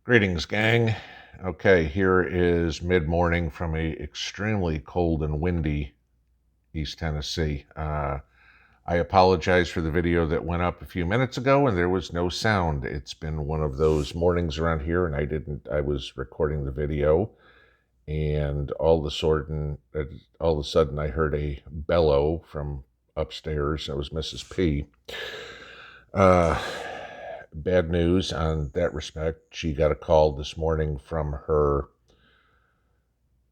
Greetings, gang. Okay, here is mid-morning from a extremely cold and windy East Tennessee. I apologize for the video that went up a few minutes ago and there was no sound. It's been one of those mornings around here and I was recording the video and all of a sudden I heard a bellow from upstairs. It was Mrs. P. Uh, Bad news on that respect. She got a call this morning from her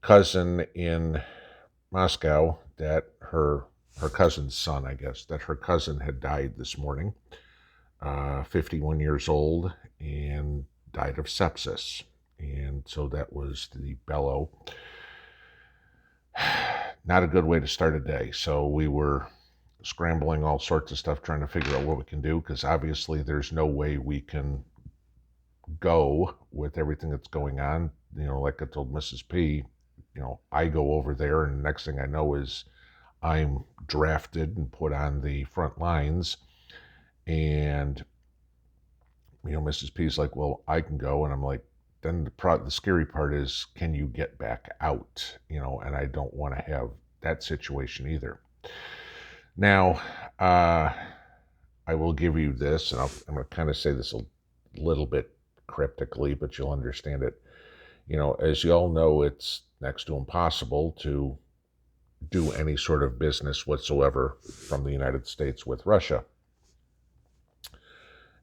cousin in Moscow that her cousin's son, I guess, that her cousin had died this morning, 51 years old, and died of sepsis. And so that was the bellow. Not a good way to start a day. So we were scrambling all sorts of stuff, trying to figure out what we can do, because obviously there's no way we can go with everything that's going on. Like I told Mrs. P, I go over there, and the next thing I know is I'm drafted and put on the front lines. And, Mrs. P is like, well, I can go. And I'm like, then the scary part is, can you get back out? And I don't want to have that situation either. Now, I will give you this, and I'm going to kind of say this a little bit cryptically, but you'll understand it. As you all know, it's next to impossible to do any sort of business whatsoever from the United States with Russia.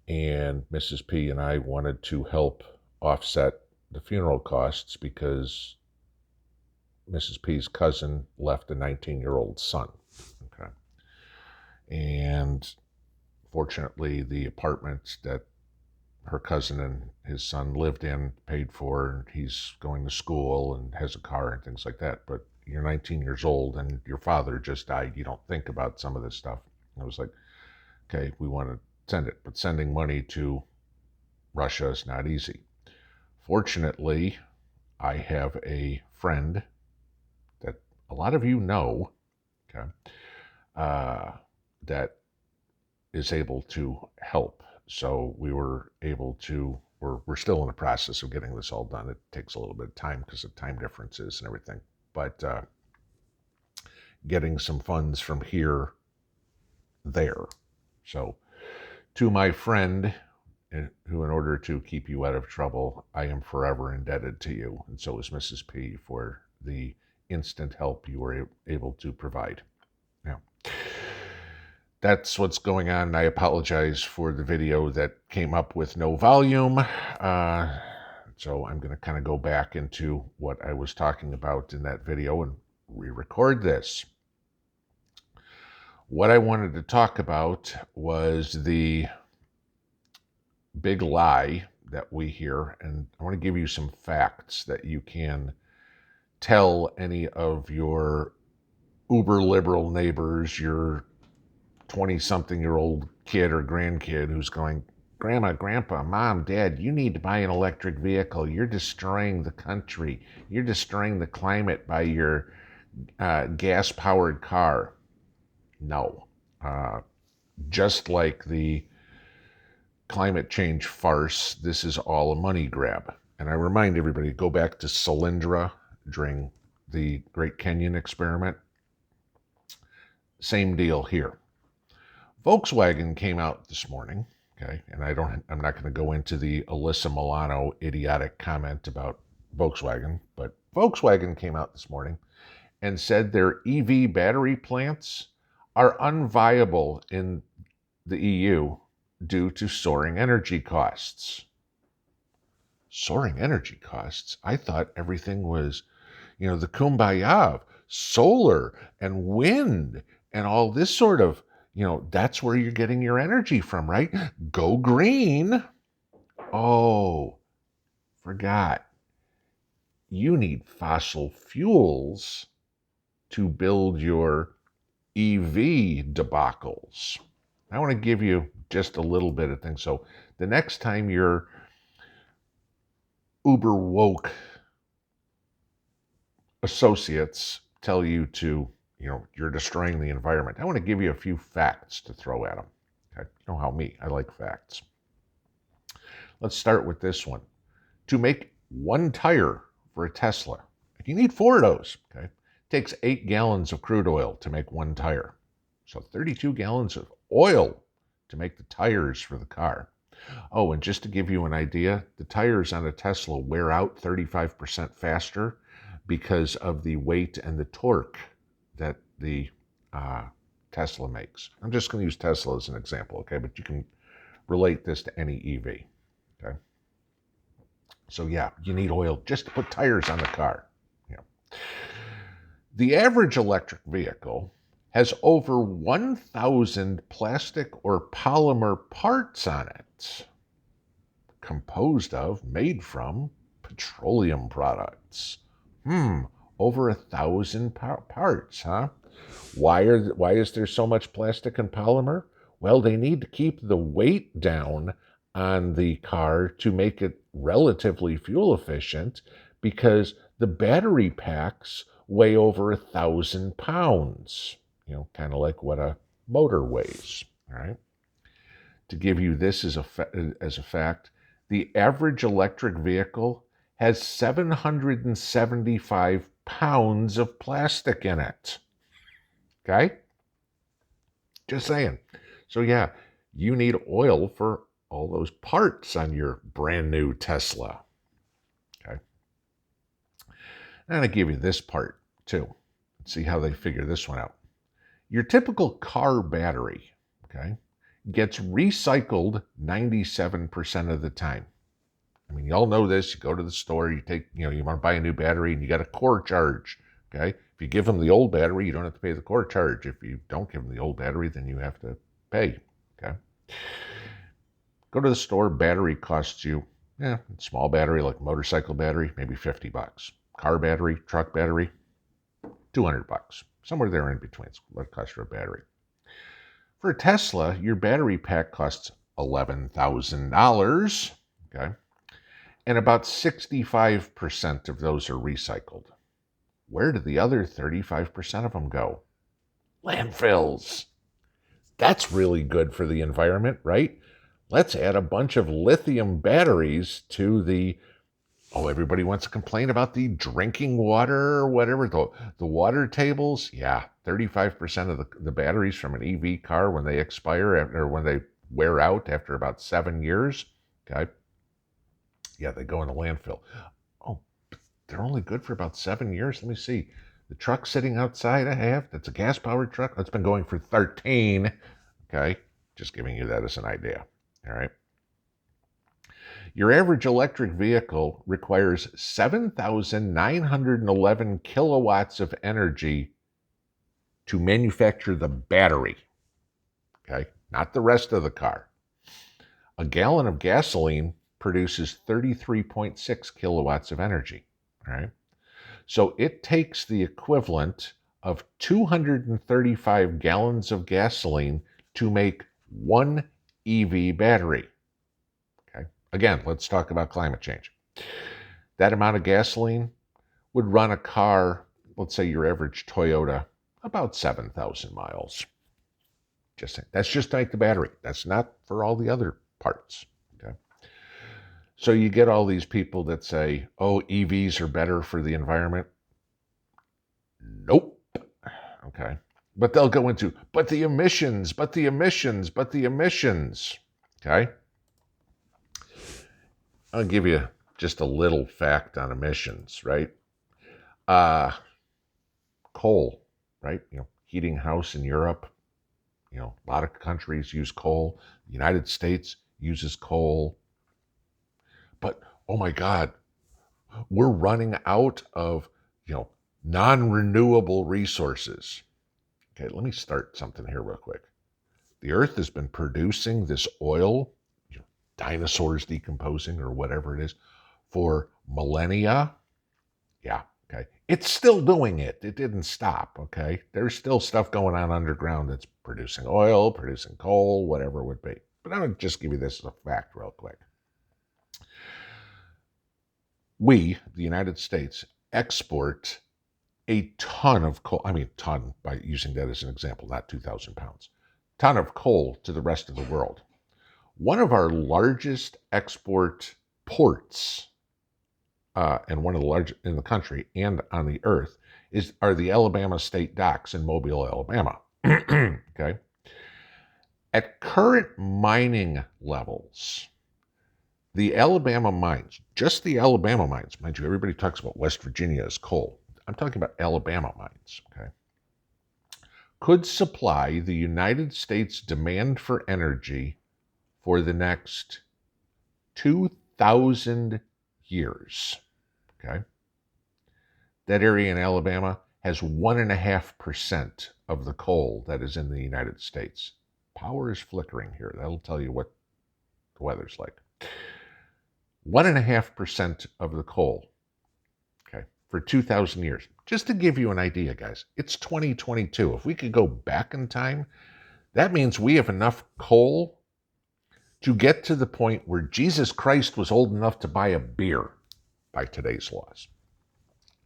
And Mrs. P and I wanted to help offset the funeral costs because Mrs. P's cousin left a 19-year-old son. Okay. And fortunately, the apartment that her cousin and his son lived in, paid for, and he's going to school and has a car and things like that. But you're 19 years old and your father just died. You don't think about some of this stuff. I was like, okay, we want to send it, but sending money to Russia is not easy. Fortunately, I have a friend that a lot of you know, okay, that is able to help. So we were able to, we're still in the process of getting this all done. It takes a little bit of time because of time differences and everything. But getting some funds from here, there. So to my friend, who in order to keep you out of trouble, I am forever indebted to you. And so is Mrs. P for the instant help you were able to provide. Now, that's what's going on. I apologize for the video that came up with no volume. So I'm going to kind of go back into what I was talking about in that video and re-record this. What I wanted to talk about was the big lie that we hear, and I want to give you some facts that you can tell any of your uber liberal neighbors, your 20-something-year-old kid or grandkid who's going, Grandma, Grandpa, Mom, Dad, you need to buy an electric vehicle. You're destroying the country. You're destroying the climate by your gas-powered car. No. Just like the climate change farce, this is all a money grab. And I remind everybody, go back to Solyndra during the Great Kenyan experiment. Same deal here. Volkswagen came out this morning, okay, and I'm not going to go into the Alyssa Milano idiotic comment about Volkswagen, but Volkswagen came out this morning and said their EV battery plants are unviable in the EU due to soaring energy costs. Soaring energy costs? I thought everything was, the kumbaya of solar and wind and all this sort of, that's where you're getting your energy from, right? Go green. Oh, forgot. You need fossil fuels to build your EV debacles. I want to give you just a little bit of things. So the next time your uber woke associates tell you to, you're destroying the environment, I want to give you a few facts to throw at them. Okay? You know how I like facts. Let's start with this one. to make one tire for a Tesla. You need 4 of those, okay? It takes 8 gallons of crude oil to make one tire. So 32 gallons of oil to make the tires for the car. Oh, and just to give you an idea, the tires on a Tesla wear out 35% faster because of the weight and the torque that the Tesla makes. I'm just going to use Tesla as an example, okay? But you can relate this to any EV, okay? So yeah, you need oil just to put tires on the car. Yeah. The average electric vehicle has over 1,000 plastic or polymer parts on it, composed of, made from petroleum products. Over 1,000 parts, huh? Why is there so much plastic and polymer? Well, they need to keep the weight down on the car to make it relatively fuel efficient, because the battery packs weigh over 1,000 pounds. Kind of like what a motor weighs, all right? To give you this as a fact, the average electric vehicle has 775 pounds of plastic in it, okay? Just saying. So yeah, you need oil for all those parts on your brand new Tesla, okay? And I give you this part too. Let's see how they figure this one out. Your typical car battery, okay, gets recycled 97% of the time. I mean, you all know this. You go to the store, you want to buy a new battery, and you got a core charge, okay? If you give them the old battery, you don't have to pay the core charge. If you don't give them the old battery, then you have to pay, okay? Go to the store, battery costs you, small battery like motorcycle battery, maybe $50. Car battery, truck battery, $200. Somewhere there in between. It's what it costs for a battery. For a Tesla, your battery pack costs $11,000, okay? And about 65% of those are recycled. Where do the other 35% of them go? Landfills. That's really good for the environment, right? Let's add a bunch of lithium batteries to everybody wants to complain about the drinking water or whatever, the water tables. Yeah, 35% of the batteries from an EV car, when they expire or when they wear out after about 7 years, okay, yeah, they go in a landfill. Oh, they're only good for about 7 years? Let me see. The truck sitting outside I have, that's a gas-powered truck, that's been going for 13, okay? Just giving you that as an idea, all right? Your average electric vehicle requires 7,911 kilowatts of energy to manufacture the battery, okay? Not the rest of the car. A gallon of gasoline produces 33.6 kilowatts of energy, all right? So it takes the equivalent of 235 gallons of gasoline to make one EV battery. Again, let's talk about climate change. That amount of gasoline would run a car, let's say your average Toyota, about 7,000 miles. That's just to make the battery. That's not for all the other parts. Okay. So you get all these people that say, oh, EVs are better for the environment. Nope. Okay. But they'll go into, but the emissions. Okay. I'll give you just a little fact on emissions, right? Coal, right? Heating house in Europe, a lot of countries use coal. The United States uses coal. But, oh my God, we're running out of, non-renewable resources. Okay, let me start something here real quick. The Earth has been producing this oil, dinosaurs decomposing or whatever it is, for millennia. Yeah, okay. It's still doing it. It didn't stop, okay? There's still stuff going on underground that's producing oil, producing coal, whatever it would be. But I'm going to just give you this as a fact real quick. We, the United States, export a ton of coal. I mean, ton, by using that as an example, not 2,000 pounds. Ton of coal to the rest of the world. One of our largest export ports and one of the largest in the country and on the earth, are the Alabama State Docks in Mobile, Alabama. Okay. At current mining levels, the Alabama mines, just the Alabama mines, mind you, everybody talks about West Virginia as coal. I'm talking about Alabama mines, okay, could supply the United States demand for energy for the next 2,000 years, okay? That area in Alabama has 1.5% of the coal that is in the United States. Power is flickering here. That'll tell you what the weather's like. 1.5% of the coal, okay, for 2,000 years. Just to give you an idea, guys, it's 2022. If we could go back in time, that means we have enough coal to get to the point where Jesus Christ was old enough to buy a beer by today's laws.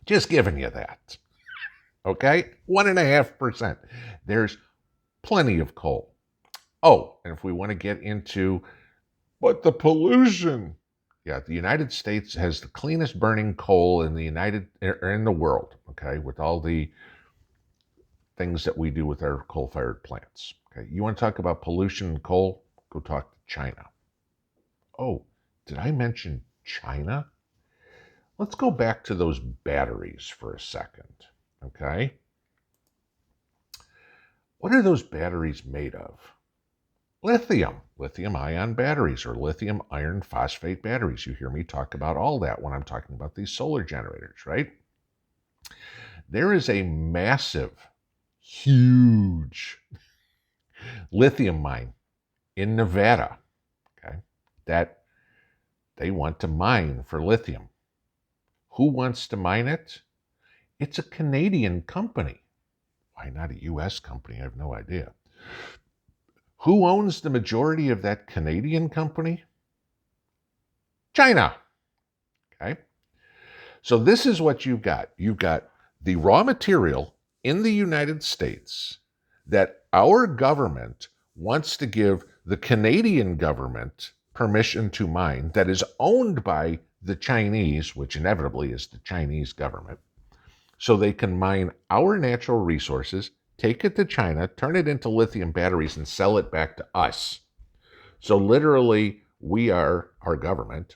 Just giving you that. Okay? 1.5%. There's plenty of coal. Oh, and if we want to get into, but the pollution. Yeah, the United States has the cleanest burning coal in the world, okay, with all the things that we do with our coal-fired plants. Okay, you want to talk about pollution and coal? Go talk to China. Oh, did I mention China? Let's go back to those batteries for a second, okay? What are those batteries made of? Lithium-ion batteries, or lithium iron phosphate batteries. You hear me talk about all that when I'm talking about these solar generators, right? There is a massive, huge lithium mine in Nevada, okay, that they want to mine for lithium. Who wants to mine it? It's a Canadian company. Why not a U.S. company? I have no idea. Who owns the majority of that Canadian company? China. Okay. So this is what you've got. You've got the raw material in the United States that our government wants to give the Canadian government permission to mine, that is owned by the Chinese, which inevitably is the Chinese government, so they can mine our natural resources, take it to China, turn it into lithium batteries, and sell it back to us. So literally, our government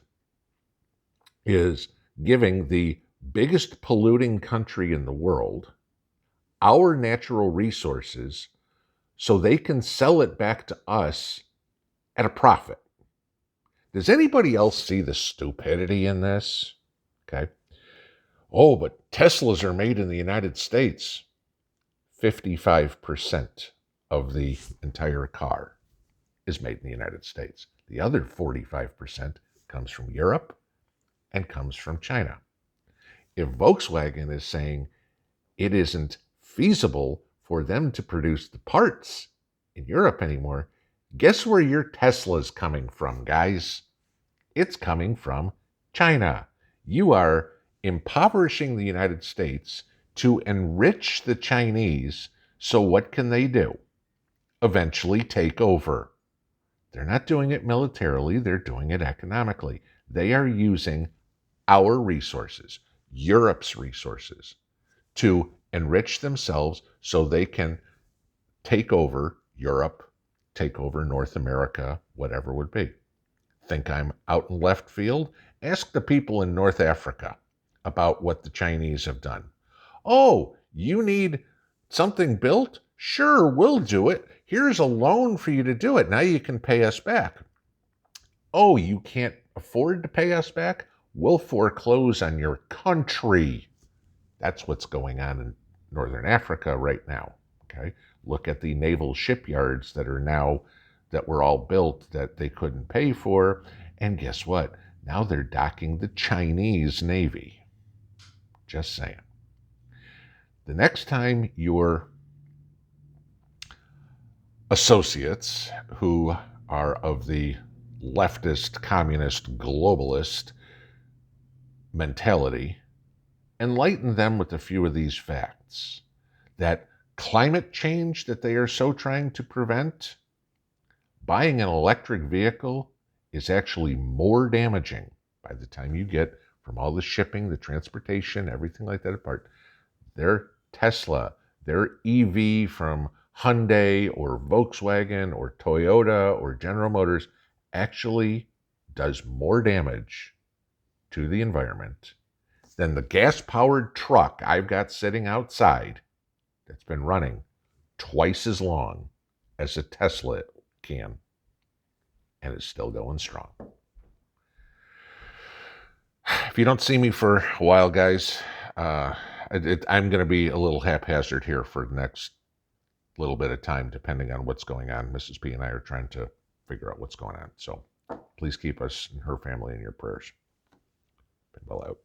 is giving the biggest polluting country in the world our natural resources so they can sell it back to us at a profit. Does anybody else see the stupidity in this? Okay. Oh, but Teslas are made in the United States. 55% of the entire car is made in the United States. The other 45% comes from Europe and comes from China. If Volkswagen is saying it isn't feasible for them to produce the parts in Europe anymore, guess where your Tesla's coming from, guys? It's coming from China. You are impoverishing the United States to enrich the Chinese, so what can they do? Eventually take over. They're not doing it militarily, they're doing it economically. They are using our resources, Europe's resources, to enrich themselves so they can take over Europe, take over North America, whatever it would be. Think I'm out in left field? Ask the people in North Africa about what the Chinese have done. Oh, you need something built? Sure, we'll do it. Here's a loan for you to do it. Now you can pay us back. Oh, you can't afford to pay us back? We'll foreclose on your country. That's what's going on in Northern Africa right now. Okay, look at the naval shipyards that were all built that they couldn't pay for, and guess what? Now they're docking the Chinese Navy. Just saying. The next time your associates who are of the leftist, communist, globalist mentality, enlighten them with a few of these facts. That climate change that they are so trying to prevent, buying an electric vehicle is actually more damaging by the time you get from all the shipping, the transportation, everything like that apart. Their Tesla, their EV from Hyundai or Volkswagen or Toyota or General Motors actually does more damage to the environment than the gas-powered truck I've got sitting outside that's been running twice as long as a Tesla can, and it's still going strong. If you don't see me for a while, guys, I'm going to be a little haphazard here for the next little bit of time, depending on what's going on. Mrs. P and I are trying to figure out what's going on. So please keep us and her family in your prayers. Pinball out.